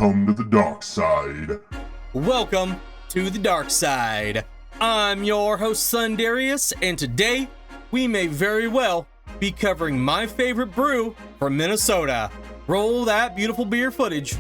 Welcome to the dark side. Welcome to the dark side. I'm your host, Sundarius, and today we may very well be covering my favorite brew from Minnesota. Roll that beautiful beer footage.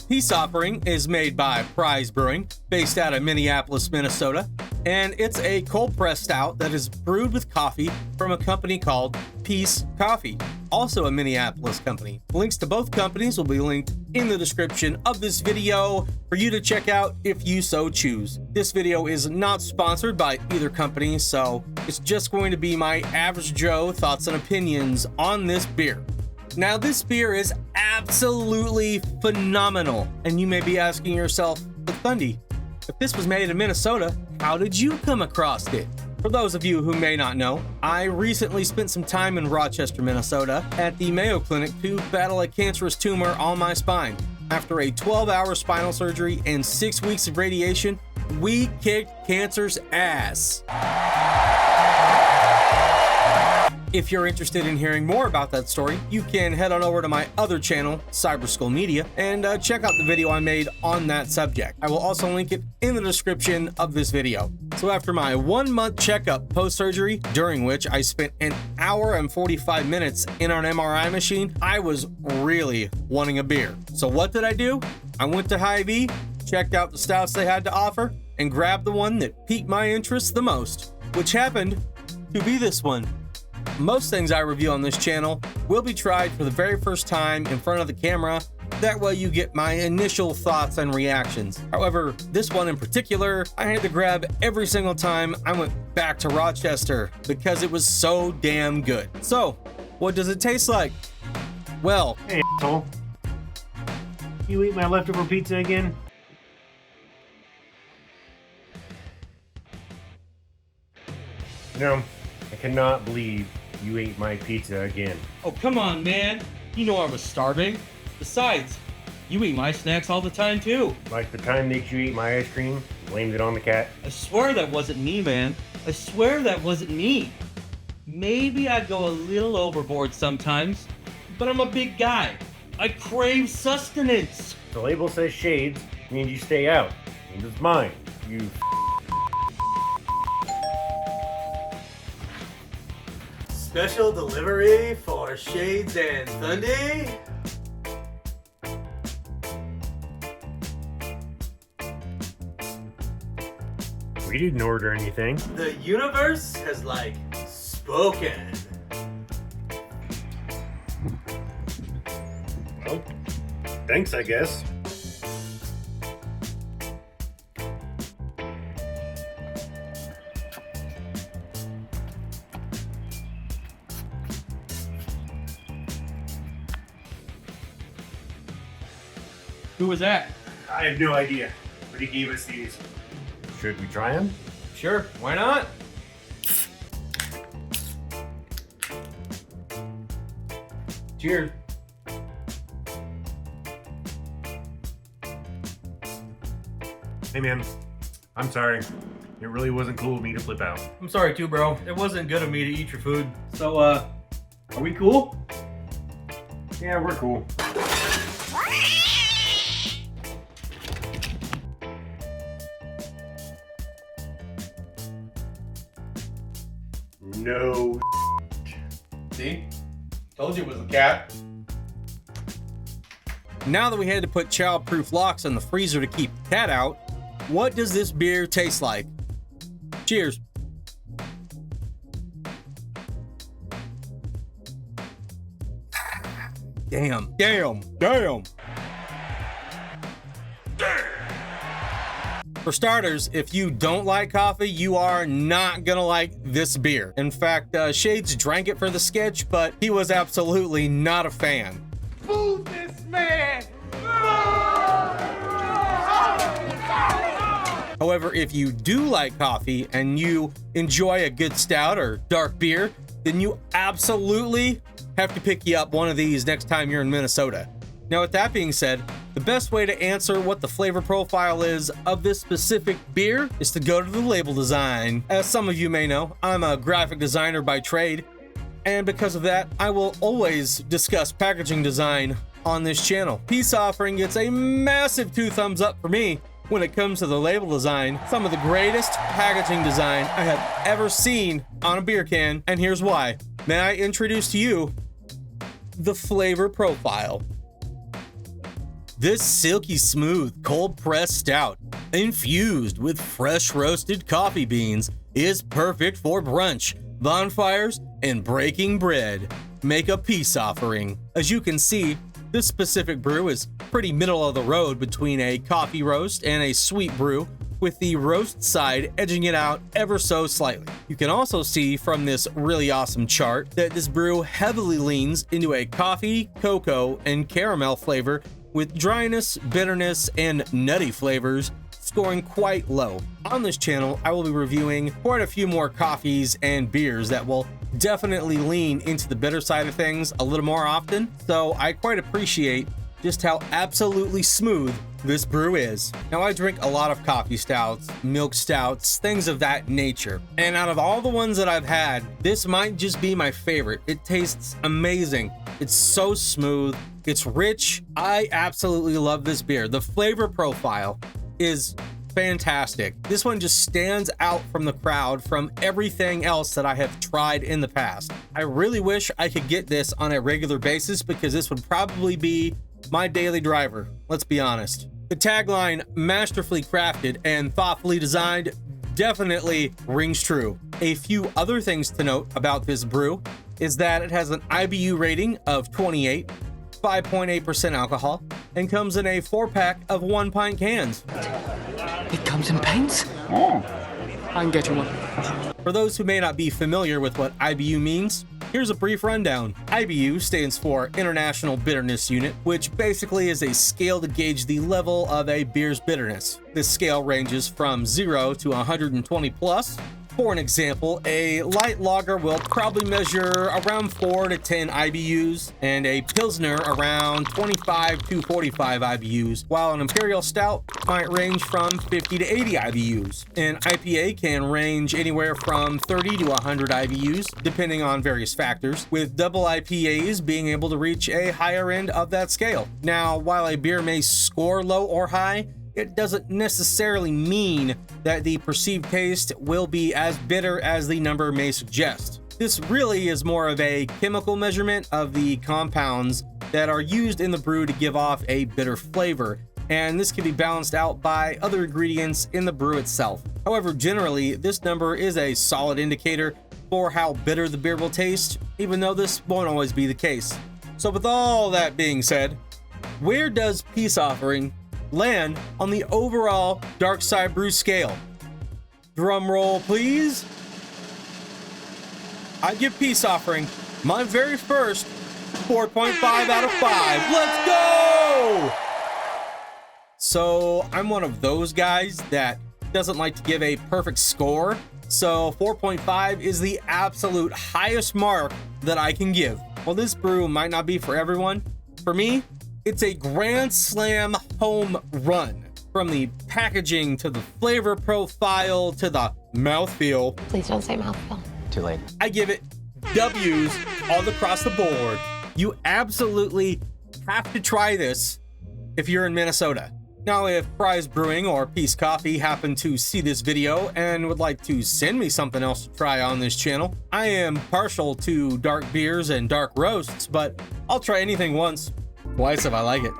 Peace Offering is made by Pryes Brewing, based out of Minneapolis, Minnesota, and it's a cold pressed stout that is brewed with coffee from a company called Peace Coffee, also a Minneapolis company. Links to both companies will be linked in the description of this video for you to check out if you so choose. This video is not sponsored by either company, so it's just going to be my average Joe thoughts and opinions on this beer. Now, this beer is absolutely phenomenal, and you may be asking yourself, but Thundy, if this was made in Minnesota, how did you come across it? For those of you who may not know, I recently spent some time in Rochester, Minnesota at the Mayo Clinic to battle a cancerous tumor on my spine. After a 12-hour spinal surgery and 6 weeks of radiation, we kicked cancer's ass. If you're interested in hearing more about that story, you can head on over to my other channel, Cyber Skull Media, and check out the video I made on that subject. I will also link it in the description of this video. So after my 1-month checkup post-surgery, during which I spent an hour and 45 minutes in an MRI machine, I was really wanting a beer. So what did I do? I went to Hy-Vee, checked out the stouts they had to offer, and grabbed the one that piqued my interest the most, which happened to be this one. Most things I review on this channel will be tried for the very first time in front of the camera. That way you get my initial thoughts and reactions. However, this one in particular, I had to grab every single time I went back to Rochester because it was so damn good. So, what does it taste like? Well, hey, asshole. You eat my leftover pizza again? No, I cannot believe you ate my pizza again. Oh, come on, man. You know I was starving. Besides, you eat my snacks all the time, too. Like the time that you ate my ice cream, blamed it on the cat. I swear that wasn't me, man. I swear that wasn't me. Maybe I go a little overboard sometimes, but I'm a big guy. I crave sustenance. The label says shades, means you stay out. And it's mine. You special delivery for Shades and Thundy. We didn't order anything. The universe has, spoken. Well, thanks, I guess. Who was that? I have no idea, but he gave us these. Should we try them? Sure, why not? Cheers. Hey man, I'm sorry. It really wasn't cool of me to flip out. I'm sorry too, bro. It wasn't good of me to eat your food. So, are we cool? Yeah, we're cool. No. See? Told you it was a cat. Now that we had to put child-proof locks in the freezer to keep the cat out, what does this beer taste like? Cheers. Damn. For starters, if you don't like coffee, you are not gonna like this beer. In fact, Shades drank it for the sketch, but he was absolutely not a fan. Fool this man! However, if you do like coffee and you enjoy a good stout or dark beer, then you absolutely have to pick you up one of these next time you're in Minnesota. Now, with that being said, The best way to answer what the flavor profile is of this specific beer is to go to the label design. As some of you may know, I'm a graphic designer by trade, and because of that, I will always discuss packaging design on this channel. Peace Offering gets a massive 2 thumbs up for me when it comes to the label design. Some of the greatest packaging design I have ever seen on a beer can, and here's why. May I introduce to you the flavor profile. This silky smooth cold pressed stout, infused with fresh roasted coffee beans, is perfect for brunch, bonfires, and breaking bread. Make a peace offering. As you can see, this specific brew is pretty middle of the road between a coffee roast and a sweet brew, with the roast side edging it out ever so slightly. You can also see from this really awesome chart that this brew heavily leans into a coffee, cocoa, and caramel flavor, with dryness, bitterness, and nutty flavors scoring quite low. On this channel, I will be reviewing quite a few more coffees and beers that will definitely lean into the bitter side of things a little more often, so I quite appreciate just how absolutely smooth this brew is. Now, I drink a lot of coffee stouts, milk stouts, things of that nature, and out of all the ones that I've had, this might just be my favorite. It tastes amazing. It's so smooth. It's rich. I absolutely love this beer. The flavor profile is fantastic. This one just stands out from the crowd from everything else that I have tried in the past. I really wish I could get this on a regular basis, because this would probably be my daily driver. Let's be honest. The tagline, masterfully crafted and thoughtfully designed, definitely rings true. A few other things to note about this brew is that it has an IBU rating of 28, 5.8% alcohol, and comes in a 4-pack of 1-pint cans. It comes in pints? I'm getting one. For those who may not be familiar with what IBU means, here's a brief rundown. IBU stands for International Bitterness Unit, which basically is a scale to gauge the level of a beer's bitterness. This scale ranges from 0 to 120 plus. For an example, a light lager will probably measure around 4 to 10 IBUs, and a Pilsner around 25 to 45 IBUs, while an Imperial Stout might range from 50 to 80 IBUs. An IPA can range anywhere from 30 to 100 IBUs, depending on various factors, with double IPAs being able to reach a higher end of that scale. Now, while a beer may score low or high, it doesn't necessarily mean that the perceived taste will be as bitter as the number may suggest. This really is more of a chemical measurement of the compounds that are used in the brew to give off a bitter flavor, and this can be balanced out by other ingredients in the brew itself. However, generally, this number is a solid indicator for how bitter the beer will taste, even though this won't always be the case. So with all that being said, where does Peace Offering land on the overall Dark Side Brew scale? Drum roll, please. I give Peace Offering my very first 4.5 out of 5. Let's go! So I'm one of those guys that doesn't like to give a perfect score, so 4.5 is the absolute highest mark that I can give. While this brew might not be for everyone, for me, it's a grand slam home run. From the packaging to the flavor profile to the mouthfeel. Please don't say mouthfeel. Too late. I give it W's all across the board. You absolutely have to try this if you're in Minnesota. Now, if Pryes Brewing or Peace Coffee happen to see this video and would like to send me something else to try on this channel, I am partial to dark beers and dark roasts, but I'll try anything once. Twice if I like it.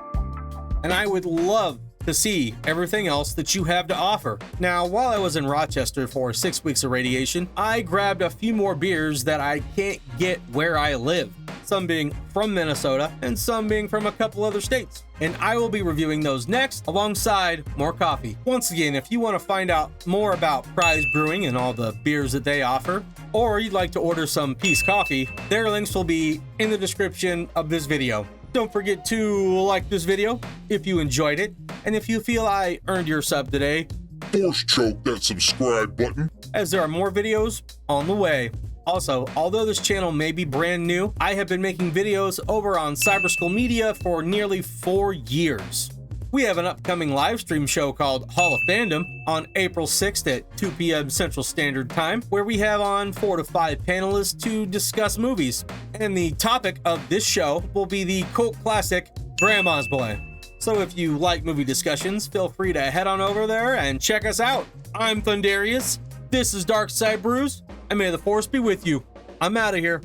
And I would love to see everything else that you have to offer. Now, while I was in Rochester for 6 weeks of radiation, I grabbed a few more beers that I can't get where I live, some being from Minnesota and some being from a couple other states. And I will be reviewing those next alongside more coffee. Once again, if you want to find out more about Pryes Brewing and all the beers that they offer, or you'd like to order some Peace Coffee, their links will be in the description of this video. Don't forget to like this video if you enjoyed it, and if you feel I earned your sub today, Force choke that subscribe button. as there are more videos on the way. Also, although this channel may be brand new, I have been making videos over on Cyber School Media for nearly 4 years. We have an upcoming live stream show called Hall of Fandom on April 6th at 2 p.m. Central Standard Time, where we have on 4 to 5 panelists to discuss movies. And the topic of this show will be the cult classic Grandma's Boy. So if you like movie discussions, feel free to head on over there and check us out. I'm Thundarius, this is Dark Side Brews, and may the Force be with you. I'm out of here.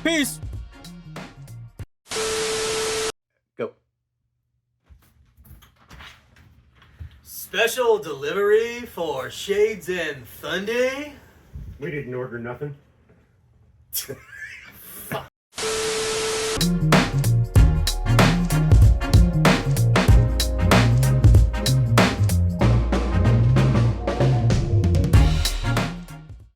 Peace! Go. Special delivery for Shades and Thunday. We didn't order nothing.